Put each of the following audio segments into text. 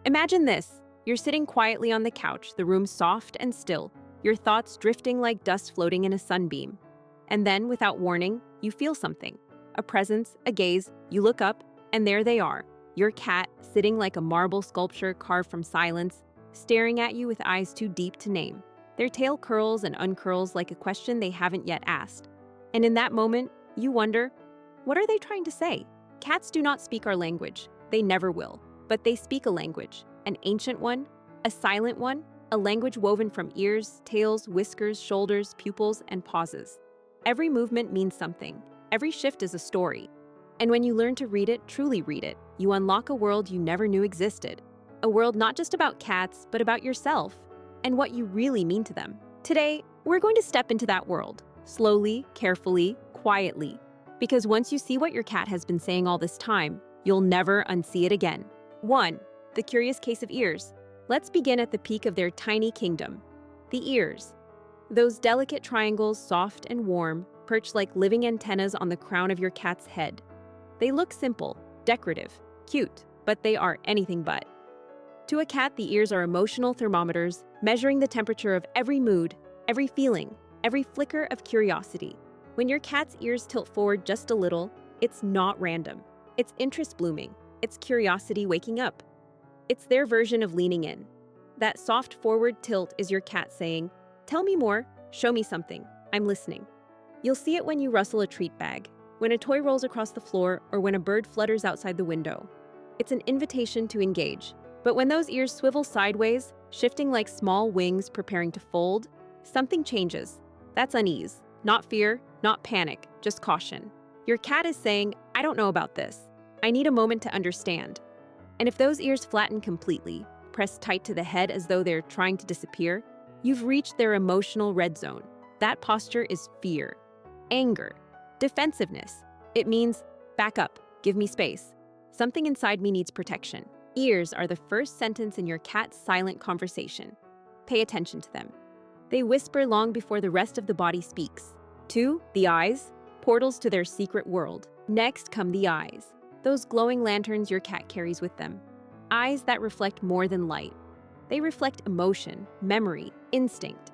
Imagine this. You're sitting quietly on the couch, the room soft and still, your thoughts drifting like dust floating in a sunbeam. And then, without warning, you feel something. A presence, a gaze, you look up, and there they are. Your cat, sitting like a marble sculpture carved from silence, staring at you with eyes too deep to name. Their tail curls and uncurls like a question they haven't yet asked. And in that moment, you wonder, what are they trying to say? Cats do not speak our language. They never will. But they speak a language, an ancient one, a silent one, a language woven from ears, tails, whiskers, shoulders, pupils, and pauses. Every movement means something. Every shift is a story. And when you learn to read it, truly read it, you unlock a world you never knew existed. A world not just about cats, but about yourself and what you really mean to them. Today, we're going to step into that world, slowly, carefully, quietly. Because once you see what your cat has been saying all this time, you'll never unsee it again. 1. The curious case of ears. Let's begin at the peak of their tiny kingdom. The ears. Those delicate triangles, soft and warm, perch like living antennas on the crown of your cat's head. They look simple, decorative, cute, but they are anything but. To a cat, the ears are emotional thermometers, measuring the temperature of every mood, every feeling, every flicker of curiosity. When your cat's ears tilt forward just a little, it's not random. It's interest blooming. It's curiosity waking up. It's their version of leaning in. That soft forward tilt is your cat saying, "Tell me more, show me something, I'm listening." You'll see it when you rustle a treat bag, when a toy rolls across the floor, or when a bird flutters outside the window. It's an invitation to engage. But when those ears swivel sideways, shifting like small wings preparing to fold, something changes. That's unease. Not fear, not panic, just caution. Your cat is saying, "I don't know about this. I need a moment to understand." And if those ears flatten completely, pressed tight to the head as though they're trying to disappear, you've reached their emotional red zone. That posture is fear, anger, defensiveness. It means, back up, give me space. Something inside me needs protection. Ears are the first sentence in your cat's silent conversation. Pay attention to them. They whisper long before the rest of the body speaks. 2. The eyes, portals to their secret world. Next come the eyes, those glowing lanterns your cat carries with them. Eyes that reflect more than light. They reflect emotion, memory, instinct.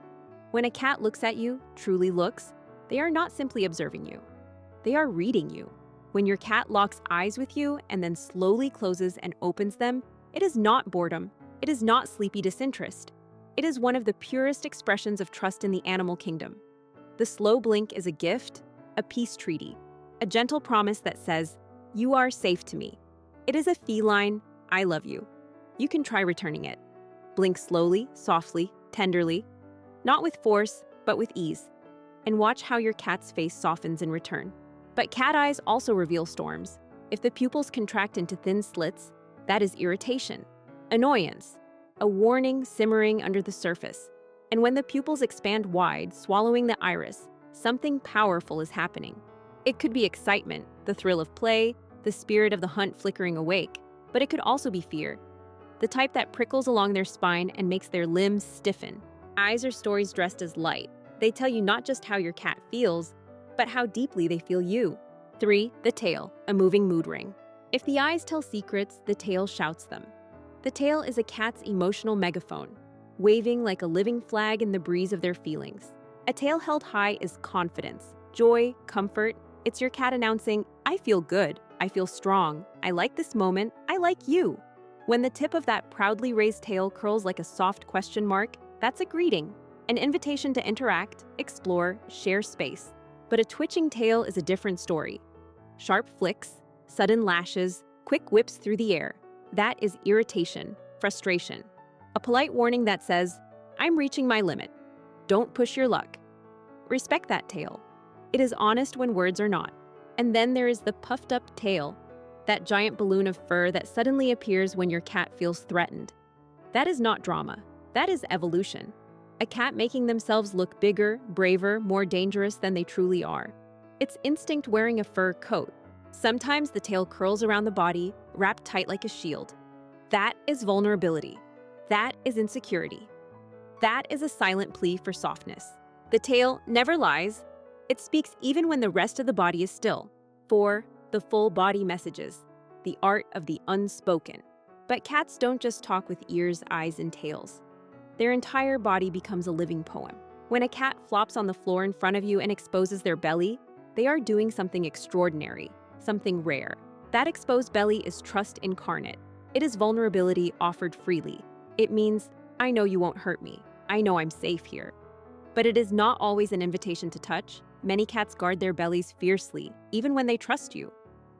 When a cat looks at you, truly looks, they are not simply observing you. They are reading you. When your cat locks eyes with you and then slowly closes and opens them, it is not boredom. It is not sleepy disinterest. It is one of the purest expressions of trust in the animal kingdom. The slow blink is a gift, a peace treaty, a gentle promise that says, "You are safe to me." It is a feline, "I love you." You can try returning it. Blink slowly, softly, tenderly, not with force, but with ease. And watch how your cat's face softens in return. But cat eyes also reveal storms. If the pupils contract into thin slits, that is irritation, annoyance, a warning simmering under the surface. And when the pupils expand wide, swallowing the iris, something powerful is happening. It could be excitement, the thrill of play, the spirit of the hunt flickering awake, but it could also be fear, the type that prickles along their spine and makes their limbs stiffen. Eyes are stories dressed as light. They tell you not just how your cat feels, but how deeply they feel you. 3. The tail, a moving mood ring. If the eyes tell secrets, the tail shouts them. The tail is a cat's emotional megaphone, waving like a living flag in the breeze of their feelings. A tail held high is confidence, joy, comfort. It's your cat announcing, "I feel good, I feel strong, I like this moment, I like you." When the tip of that proudly raised tail curls like a soft question mark, that's a greeting, an invitation to interact, explore, share space. But a twitching tail is a different story. Sharp flicks, sudden lashes, quick whips through the air. That is irritation, frustration. A polite warning that says, "I'm reaching my limit. Don't push your luck." Respect that tail. It is honest when words are not. And then there is the puffed up tail, that giant balloon of fur that suddenly appears when your cat feels threatened. That is not drama. That is evolution. A cat making themselves look bigger, braver, more dangerous than they truly are. It's instinct wearing a fur coat. Sometimes the tail curls around the body, wrapped tight like a shield. That is vulnerability. That is insecurity. That is a silent plea for softness. The tail never lies. It speaks even when the rest of the body is still. 4. The full body messages. The art of the unspoken. But cats don't just talk with ears, eyes, and tails. Their entire body becomes a living poem. When a cat flops on the floor in front of you and exposes their belly, they are doing something extraordinary, something rare. That exposed belly is trust incarnate. It is vulnerability offered freely. It means, I know you won't hurt me. I know I'm safe here. But it is not always an invitation to touch. Many cats guard their bellies fiercely, even when they trust you.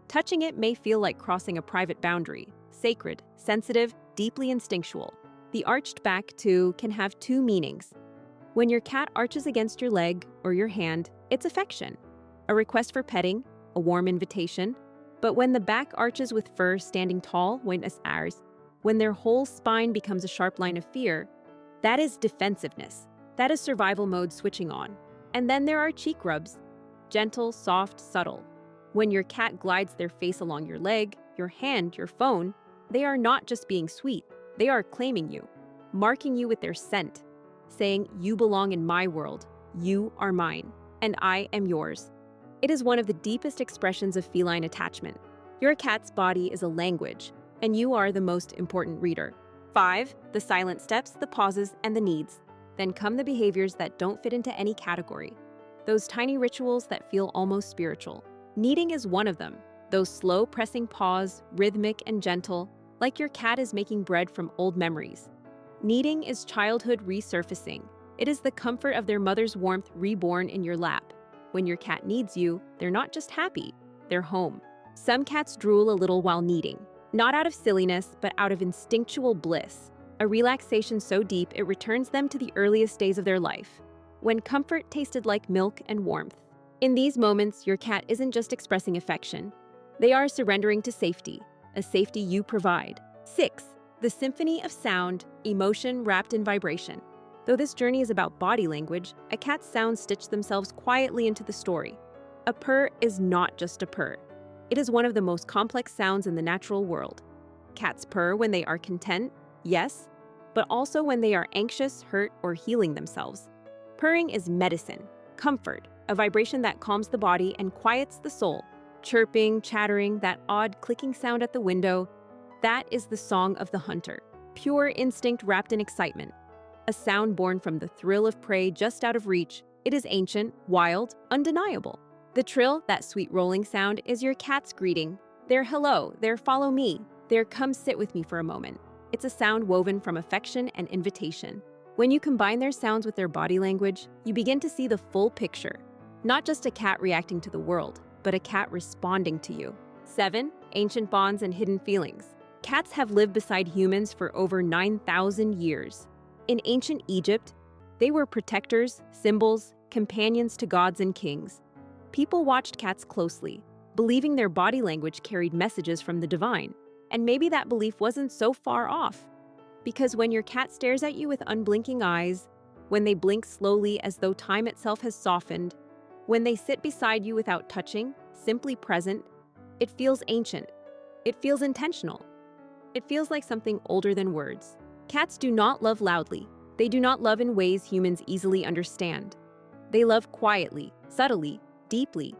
Touching it may feel like crossing a private boundary, sacred, sensitive, deeply instinctual. The arched back, too, can have two meanings. When your cat arches against your leg or your hand, it's affection, a request for petting, a warm invitation. But when the back arches with fur standing tall, when their whole spine becomes a sharp line of fear, that is defensiveness. That is survival mode switching on. And then there are cheek rubs, gentle, soft, subtle. When your cat glides their face along your leg, your hand, your phone, they are not just being sweet. They are claiming you, marking you with their scent, saying, you belong in my world, you are mine, and I am yours. It is one of the deepest expressions of feline attachment. Your cat's body is a language, and you are the most important reader. 5. The silent steps, the pauses, and the needs. Then come the behaviors that don't fit into any category. Those tiny rituals that feel almost spiritual. Kneading is one of them. Those slow pressing paws, rhythmic and gentle, like your cat is making bread from old memories. Kneading is childhood resurfacing. It is the comfort of their mother's warmth reborn in your lap. When your cat needs you, they're not just happy, they're home. Some cats drool a little while kneading, not out of silliness, but out of instinctual bliss, a relaxation so deep it returns them to the earliest days of their life, when comfort tasted like milk and warmth. In these moments, your cat isn't just expressing affection. They are surrendering to safety, a safety you provide. 6. The symphony of sound, emotion wrapped in vibration. Though this journey is about body language, a cat's sounds stitch themselves quietly into the story. A purr is not just a purr. It is one of the most complex sounds in the natural world. Cats purr when they are content, yes, but also when they are anxious, hurt, or healing themselves. Purring is medicine, comfort, a vibration that calms the body and quiets the soul. Chirping, chattering, that odd clicking sound at the window, that is the song of the hunter. Pure instinct wrapped in excitement. A sound born from the thrill of prey just out of reach. It is ancient, wild, undeniable. The trill, that sweet rolling sound, is your cat's greeting. Their hello, their follow me, their come sit with me for a moment. It's a sound woven from affection and invitation. When you combine their sounds with their body language, you begin to see the full picture. Not just a cat reacting to the world, but a cat responding to you. 7. Ancient bonds and hidden feelings. Cats have lived beside humans for over 9,000 years. In ancient Egypt, they were protectors, symbols, companions to gods and kings. People watched cats closely, believing their body language carried messages from the divine. And maybe that belief wasn't so far off. Because when your cat stares at you with unblinking eyes, when they blink slowly as though time itself has softened, when they sit beside you without touching, simply present, it feels ancient. It feels intentional. It feels like something older than words. Cats do not love loudly. They do not love in ways humans easily understand. They love quietly, subtly, deeply,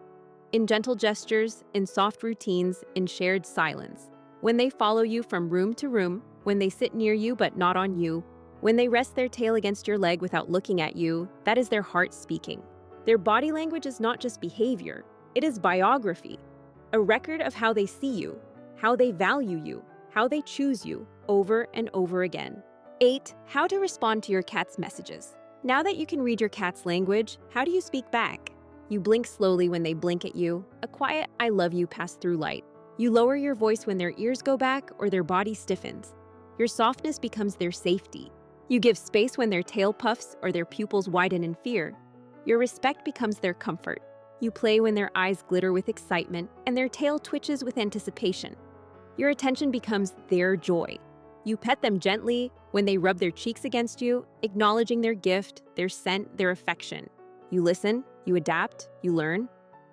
in gentle gestures, in soft routines, in shared silence. When they follow you from room to room, when they sit near you but not on you, when they rest their tail against your leg without looking at you, that is their heart speaking. Their body language is not just behavior, it is biography, a record of how they see you, how they value you, how they choose you, over and over again. 8. How to respond to your cat's messages. Now that you can read your cat's language, how do you speak back? You blink slowly when they blink at you, a quiet I love you pass through light. You lower your voice when their ears go back or their body stiffens. Your softness becomes their safety. You give space when their tail puffs or their pupils widen in fear. Your respect becomes their comfort. You play when their eyes glitter with excitement and their tail twitches with anticipation. Your attention becomes their joy. You pet them gently when they rub their cheeks against you, acknowledging their gift, their scent, their affection. You listen, you adapt, you learn,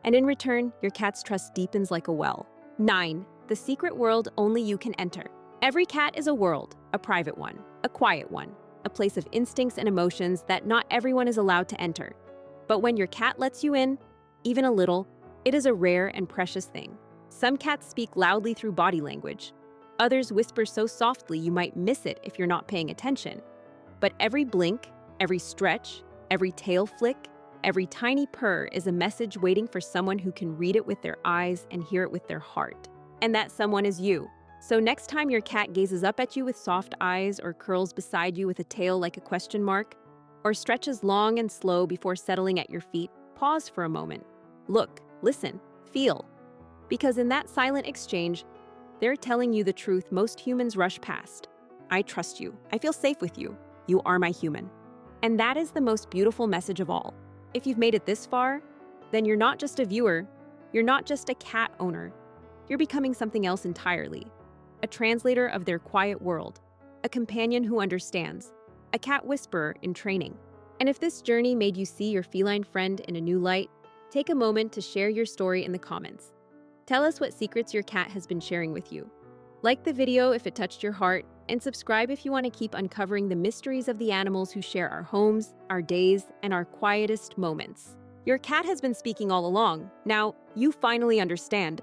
and in return, your cat's trust deepens like a well. 9. The secret world only you can enter. Every cat is a world, a private one, a quiet one, a place of instincts and emotions that not everyone is allowed to enter. But when your cat lets you in, even a little, it is a rare and precious thing. Some cats speak loudly through body language. Others whisper so softly you might miss it if you're not paying attention. But every blink, every stretch, every tail flick, every tiny purr is a message waiting for someone who can read it with their eyes and hear it with their heart. And that someone is you. So next time your cat gazes up at you with soft eyes, or curls beside you with a tail like a question mark, or stretches long and slow before settling at your feet, pause for a moment. Look, listen, feel. Because in that silent exchange, they're telling you the truth most humans rush past. I trust you. I feel safe with you. You are my human. And that is the most beautiful message of all. If you've made it this far, then you're not just a viewer, you're not just a cat owner. You're becoming something else entirely. A translator of their quiet world, a companion who understands, a cat whisperer in training. And if this journey made you see your feline friend in a new light, take a moment to share your story in the comments. Tell us what secrets your cat has been sharing with you. Like the video if it touched your heart, and subscribe if you want to keep uncovering the mysteries of the animals who share our homes, our days, and our quietest moments. Your cat has been speaking all along. Now, you finally understand.